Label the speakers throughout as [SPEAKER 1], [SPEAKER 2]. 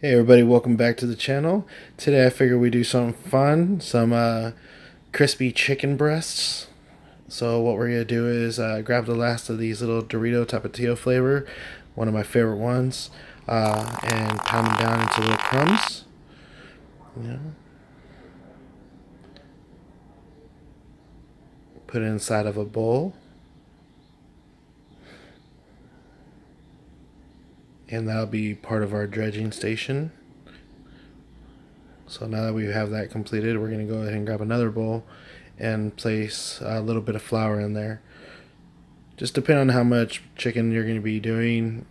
[SPEAKER 1] Hey everybody, welcome back to the channel. Today I figured we'd do something fun, some crispy chicken breasts. So what we're going to do is grab the last of these little Dorito Tapatio flavor, one of my favorite ones, and pound them down into little crumbs. Yeah. Put it inside of a bowl. And that'll be part of our dredging station. So now that we have that completed, we're going to go ahead and grab another bowl and place a little bit of flour in there. Just depending on how much chicken you're going to be doing,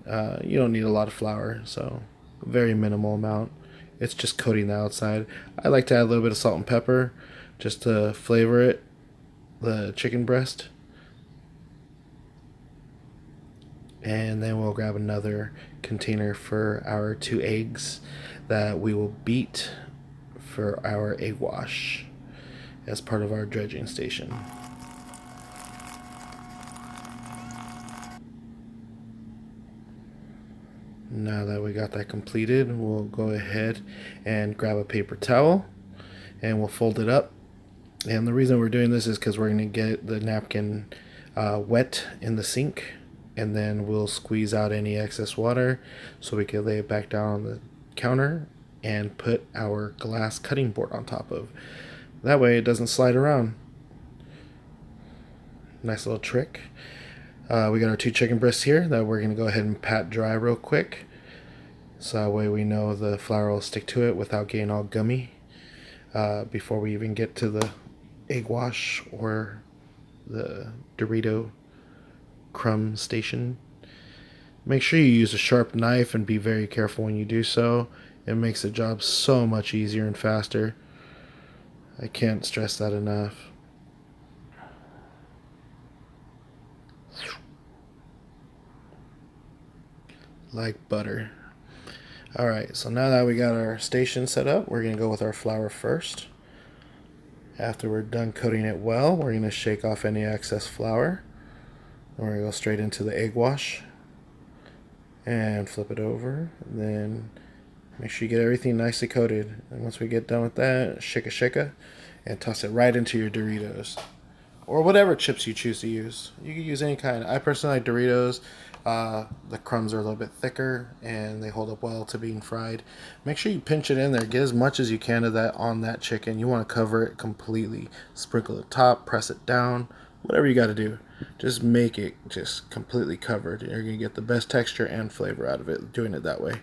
[SPEAKER 1] you don't need a lot of flour, so very minimal amount. It's just coating the outside. I like to add a little bit of salt and pepper just to flavor it, the chicken breast. And then we'll grab another container for our 2 eggs that we will beat for our egg wash as part of our dredging station. Now that we got that completed, we'll go ahead and grab a paper towel and we'll fold it up. And the reason we're doing this is because we're going to get the napkin wet in the sink, and then we'll squeeze out any excess water so we can lay it back down on the counter and put our glass cutting board on top of. That way it doesn't slide around. Nice little trick. We got our 2 chicken breasts here that we're going to go ahead and pat dry real quick. So that way we know the flour will stick to it without getting all gummy before we even get to the egg wash or the Dorito crumb station. Make sure you use a sharp knife and be very careful when you do so. It makes the job so much easier and faster. I can't stress that enough. Like butter. Alright, so now that we got our station set up, we're going to go with our flour first. After we're done coating it well, we're going to shake off any excess flour. Then we're going to go straight into the egg wash and flip it over. And then make sure you get everything nicely coated. And once we get done with that, shake and toss it right into your Doritos. Or whatever chips you choose to use. You can use any kind. I personally like Doritos. The crumbs are a little bit thicker and they hold up well to being fried. Make sure you pinch it in there. Get as much as you can of that on that chicken. You want to cover it completely. Sprinkle the top, press it down, whatever you got to do. Just make it just completely covered. You're going to get the best texture and flavor out of it doing it that way.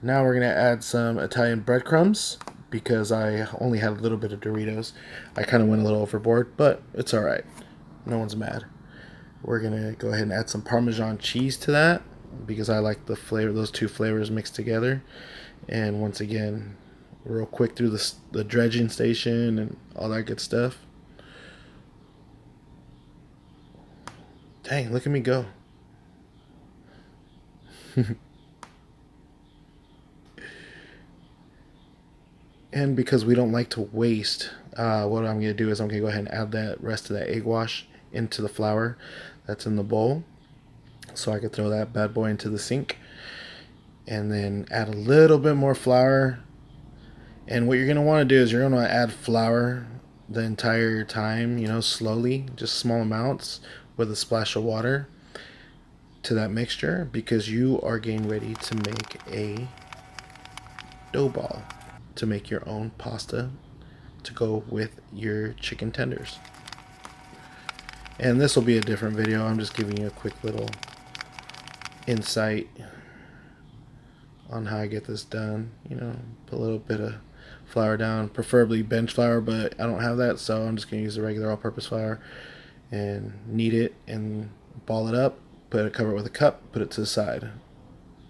[SPEAKER 1] Now we're going to add some Italian breadcrumbs because I only had a little bit of Doritos. I kind of went a little overboard, but it's alright. No one's mad. We're going to go ahead and add some Parmesan cheese to that because I like the flavor, those 2 flavors mixed together. And once again, real quick through the dredging station and all that good stuff. Dang, look at me go. And because we don't like to waste, what I'm going to do is I'm going to go ahead and add that rest of that egg wash into the flour that's in the bowl. So I could throw that bad boy into the sink. And then add a little bit more flour. And what you're going to want to do is you're going to add flour the entire time, you know, slowly, just small amounts with a splash of water to that mixture, because you are getting ready to make a dough ball to make your own pasta to go with your chicken tenders. And this will be a different video. I'm just giving you a quick little insight on how I get this done. You know, put a little bit of flour down, preferably bench flour, but I don't have that, so I'm just going to use the regular all-purpose flour and knead it and ball it up, cover it with a cup, put it to the side,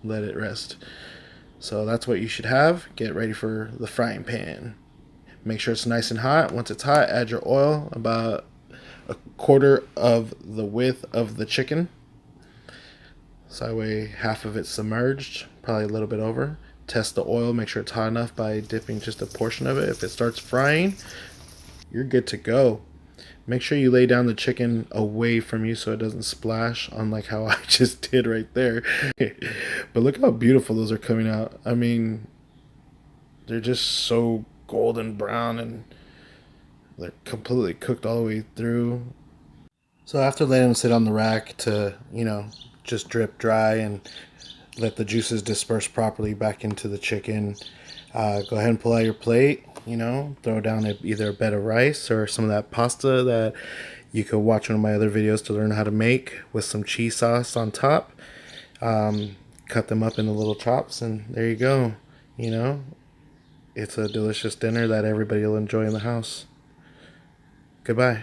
[SPEAKER 1] let it rest. So that's what you should have. Get ready for the frying pan. Make sure it's nice and hot. Once it's hot, add your oil, about a quarter of the width of the chicken. So that way half of it's submerged, probably a little bit over. Test the oil, make sure it's hot enough by dipping just a portion of it. If it starts frying, you're good to go. Make sure you lay down the chicken away from you so it doesn't splash, unlike how I just did right there. But look how beautiful those are coming out. I mean, they're just so golden brown and they're completely cooked all the way through. So after letting them sit on the rack to, just drip dry and let the juices disperse properly back into the chicken, go ahead and pull out your plate. Throw down either a bed of rice or some of that pasta that you could watch one of my other videos to learn how to make with some cheese sauce on top. Cut them up into little chops, and there you go. You know, it's a delicious dinner that everybody will enjoy in the house. Goodbye.